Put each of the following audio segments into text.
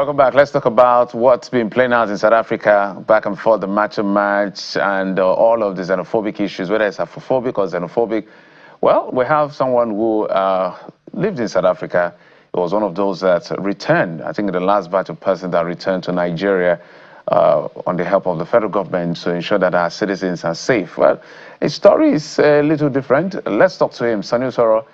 Welcome back. Let's talk about what's been playing out in South Africa, back and forth, the match and all of the xenophobic issues, whether it's Afrophobic or xenophobic. Well, we have someone who lived in South Africa. He was one of those that returned, I think the last batch of persons that returned to Nigeria on the help of the federal government to ensure that our citizens are safe. Well, his story is a little different. Let's talk to him. Sonny Usoro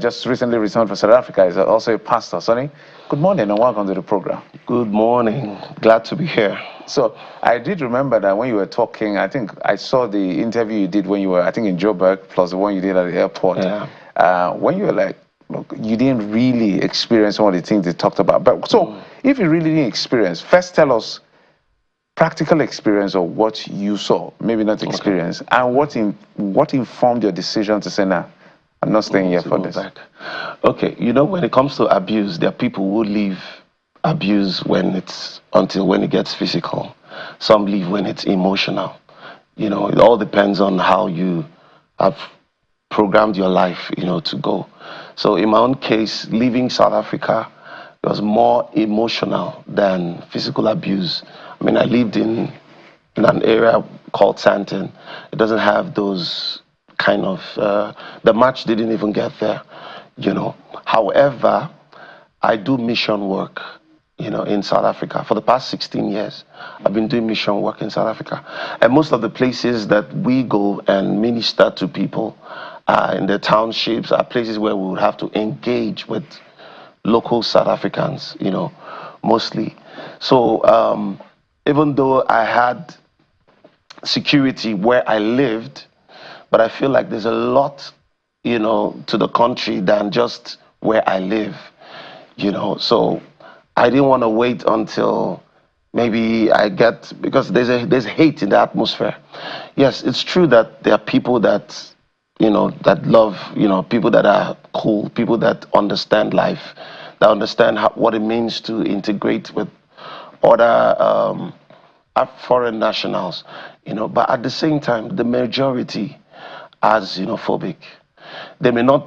just recently returned from South Africa. He's also a pastor. Sonny, good morning and welcome to the program. Good morning. Glad to be here. So I did remember that when you were talking, I think I saw the interview you did when you were, I think, in Joburg, plus the one you did at the airport. Yeah. When you were like, look, you didn't really experience some of the things they talked about. But so if you really didn't experience, first tell us practical experience of what you saw, maybe not experience, and what informed your decision to say, nah, I'm not staying here for this. Okay, you know, when it comes to abuse, there are people who leave abuse until when it gets physical. Some leave when it's emotional. You know, it all depends on how you have programmed your life, you know, to go. So in my own case, leaving South Africa was more emotional than physical abuse. I mean, I lived in an area called Sandton. It doesn't have those kind of, the match didn't even get there, you know. However, I do mission work, you know, in South Africa. For the past 16 years, I've been doing mission work in South Africa. And most of the places that we go and minister to people in the townships are places where we would have to engage with local South Africans, you know, mostly. So even though I had security where I lived, but I feel like there's a lot, you know, to the country than just where I live, you know. So I didn't want to wait until maybe I get, because there's hate in the atmosphere. Yes, it's true that there are people that, you know, that love, you know, people that are cool, people that understand life, that understand what it means to integrate with other foreign nationals, you know. But at the same time, the majority are xenophobic. They may not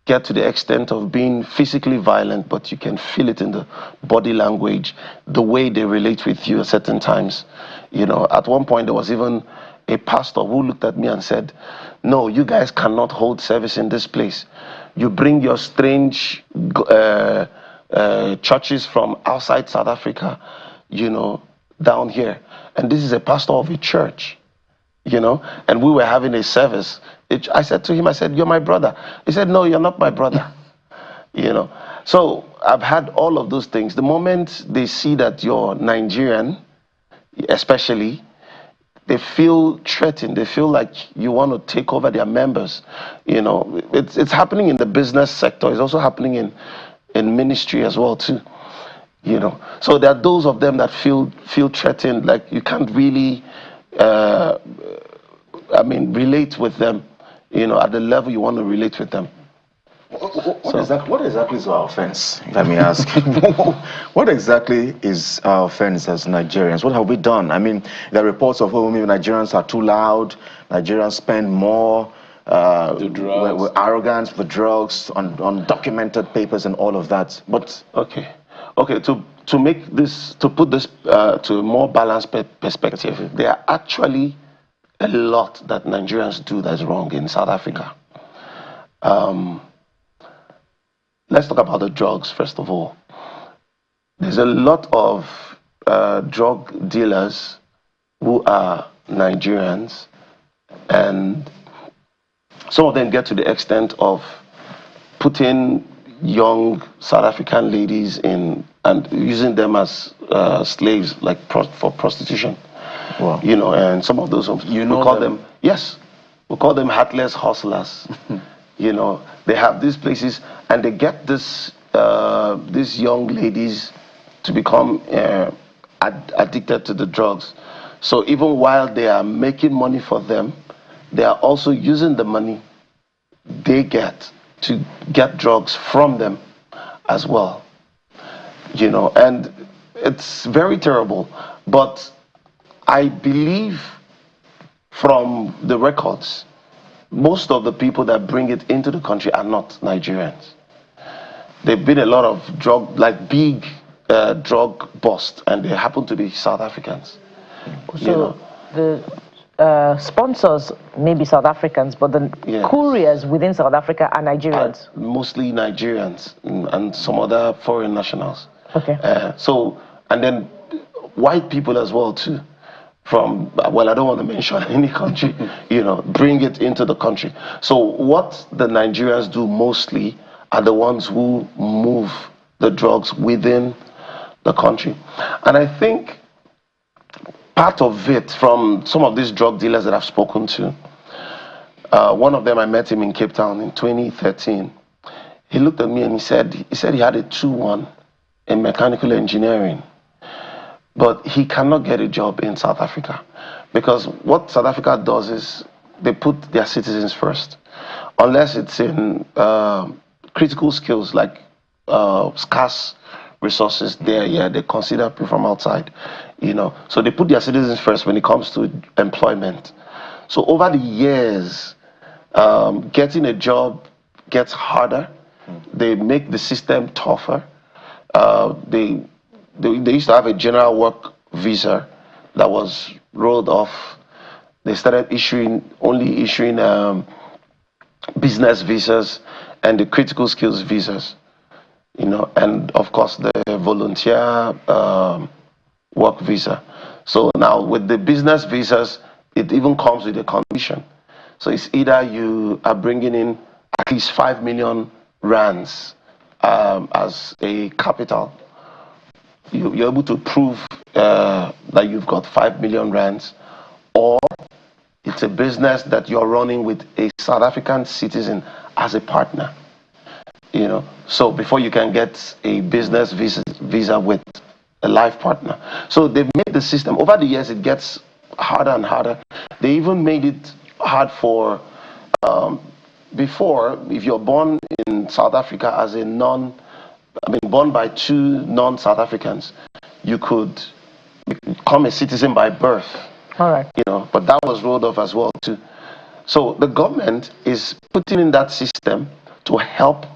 get to the extent of being physically violent, but you can feel it in the body language, the way they relate with you at certain times. You know, at one point there was even a pastor who looked at me and said, no, you guys cannot hold service in this place. You bring your strange churches from outside South Africa, you know, down here. And this is a pastor of a church, you know, and we were having a service. I said to him, I said, you're my brother. He said, no, you're not my brother, you know. So I've had all of those things. The moment they see that you're Nigerian, especially, they feel threatened. They feel like you want to take over their members. You know, it's happening in the business sector. It's also happening in ministry as well, too. You know, so there are those of them that feel threatened, like you can't really, relate with them, you know, at the level you want to relate with them. What exactly is our offense, let me ask? What exactly is our offense as Nigerians? What have we done? I mean, there are reports of, oh, maybe Nigerians are too loud, Nigerians spend more, with arrogance, for drugs, on documented papers and all of that. But Okay, to make this, to put this to a more balanced perspective, there are actually a lot that Nigerians do that's wrong in South Africa. Let's talk about the drugs, first of all. There's a lot of drug dealers who are Nigerians, and some of them get to the extent of putting young South African ladies in and using them as slaves, like for prostitution. Wow. You know, and some of those, we call them, yes, we call them heartless hustlers. You know, they have these places and they get these young ladies to become addicted to the drugs. So even while they are making money for them, they are also using the money they get to get drugs from them as well. You know, and it's very terrible. But I believe from the records, most of the people that bring it into the country are not Nigerians. There've been a lot of big drug bust, and they happen to be South Africans. So the sponsors may be South Africans, but the couriers within South Africa are Nigerians. Mostly Nigerians and some other foreign nationals. Okay. So, and then white people as well too. From, well, I don't want to mention any country, bring it into the country. So what the Nigerians do mostly are the ones who move the drugs within the country. And I think part of it, from some of these drug dealers that I've spoken to, one of them, I met him in Cape Town in 2013. He looked at me and he said he had a 2-1 in mechanical engineering, but he cannot get a job in South Africa, because what South Africa does is they put their citizens first, unless it's in critical skills like scarce resources. There, they consider people from outside, So they put their citizens first when it comes to employment. So over the years, getting a job gets harder. They make the system tougher. They used to have a general work visa that was rolled off. They started only issuing business visas and the critical skills visas, and of course the volunteer work visa. So now with the business visas, it even comes with a condition. So it's either you are bringing in at least 5 million rands as a capital. You're able to prove that you've got 5 million rands, or it's a business that you're running with a South African citizen as a partner. So before you can get a business visa with a life partner. So they've made the system. Over the years, it gets harder and harder. They even made it hard for, before, if you're born in South Africa as a born by 2 non-South Africans, you could become a citizen by birth. All right. But that was rolled off as well too. So the government is putting in that system to help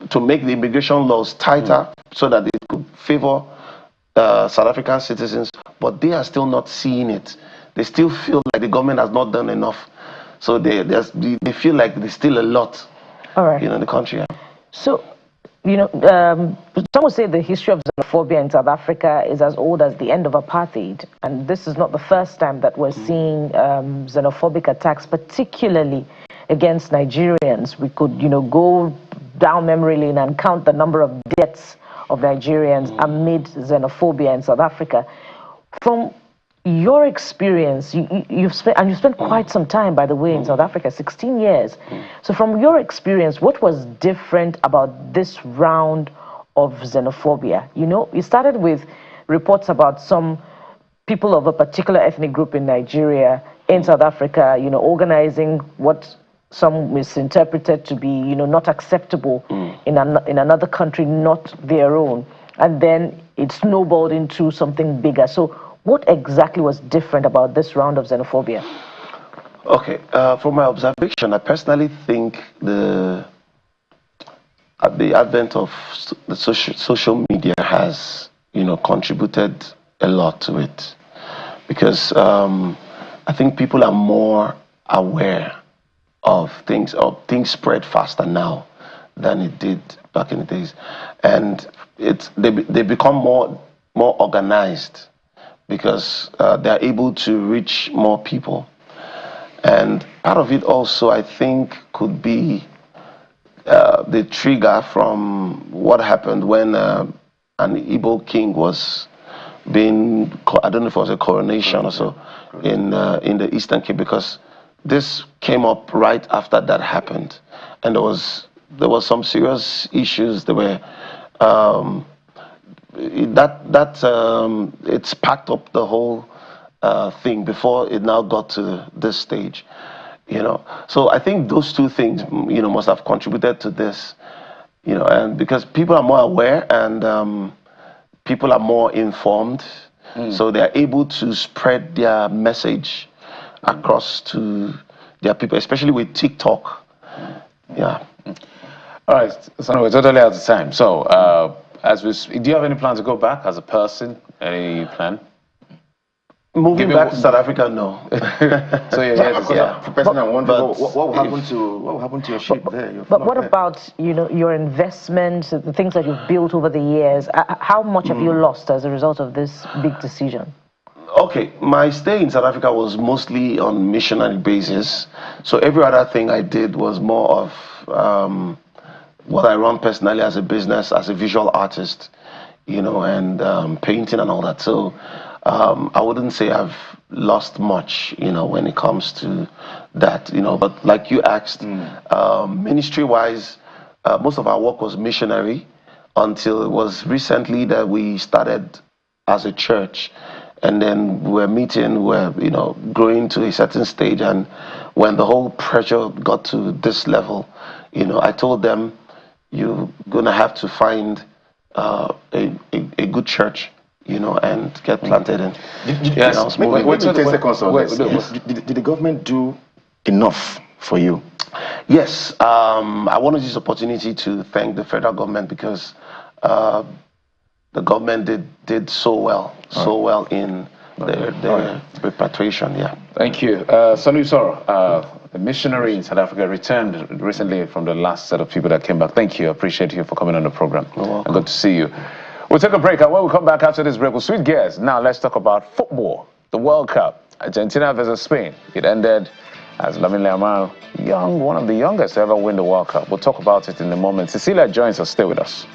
to make the immigration laws tighter so that it could favor South African citizens, but they are still not seeing it. They still feel like the government has not done enough. So they feel like there's still a lot, in the country. Yeah. So, some would say the history of xenophobia in South Africa is as old as the end of apartheid, and this is not the first time that we're seeing xenophobic attacks, particularly against Nigerians. We could, go down memory lane and count the number of deaths of Nigerians amid xenophobia in South Africa. From your experience, you've spent quite some time, by the way, in South Africa, 16 years. So from your experience, what was different about this round of xenophobia? You started with reports about some people of a particular ethnic group in Nigeria, in South Africa, organizing what some misinterpreted to be, not acceptable in another country, not their own. And then it snowballed into something bigger. So what exactly was different about this round of xenophobia? Okay, from my observation, I personally think the advent of the social media has, contributed a lot to it, because I think people are more aware of things spread faster now than it did back in the days, and they become more organized, because they're able to reach more people. And part of it also, I think, could be the trigger from what happened when an Igbo king was being, I don't know if it was a coronation or so, in the Eastern Cape, because this came up right after that happened, and there was some serious issues. There were it sparked up the whole thing before it now got to this stage, So I think those two things, must have contributed to this, and because people are more aware and people are more informed, so they're able to spread their message across to their people, especially with TikTok. Yeah. All right, so we're totally out of time. So do you have any plan to go back as a person? Any plan? Moving back to South Africa, no. So yeah. Personally, I wonder what will happen to your ship there. But what about your investments, the things that you've built over the years? How much have you lost as a result of this big decision? Okay, my stay in South Africa was mostly on missionary basis. So every other thing I did was more of what I run personally as a business, as a visual artist, and painting and all that. So I wouldn't say I've lost much, when it comes to that, But like you asked, ministry-wise, most of our work was missionary until it was recently that we started as a church. And then we're meeting, we're, growing to a certain stage. And when the whole pressure got to this level, I told them, you're going to have to find a good church, and get planted in. Yes. Wait 10 seconds on this. Did the government do enough for you? Yes. I want to use this opportunity to thank the federal government because the government did so well in their repatriation. Yeah. Thank you. Sanu Soro, a missionary in South Africa, returned recently from the last set of people that came back. Thank you. I appreciate you for coming on the program. You're welcome. Good to see you. We'll take a break, and when we come back after this break, we'll switch gears. Now let's talk about football. The World Cup, Argentina versus Spain. It ended as Lamine Yamal, one of the youngest to ever win the World Cup. We'll talk about it in a moment. Cecilia joins us. Stay with us.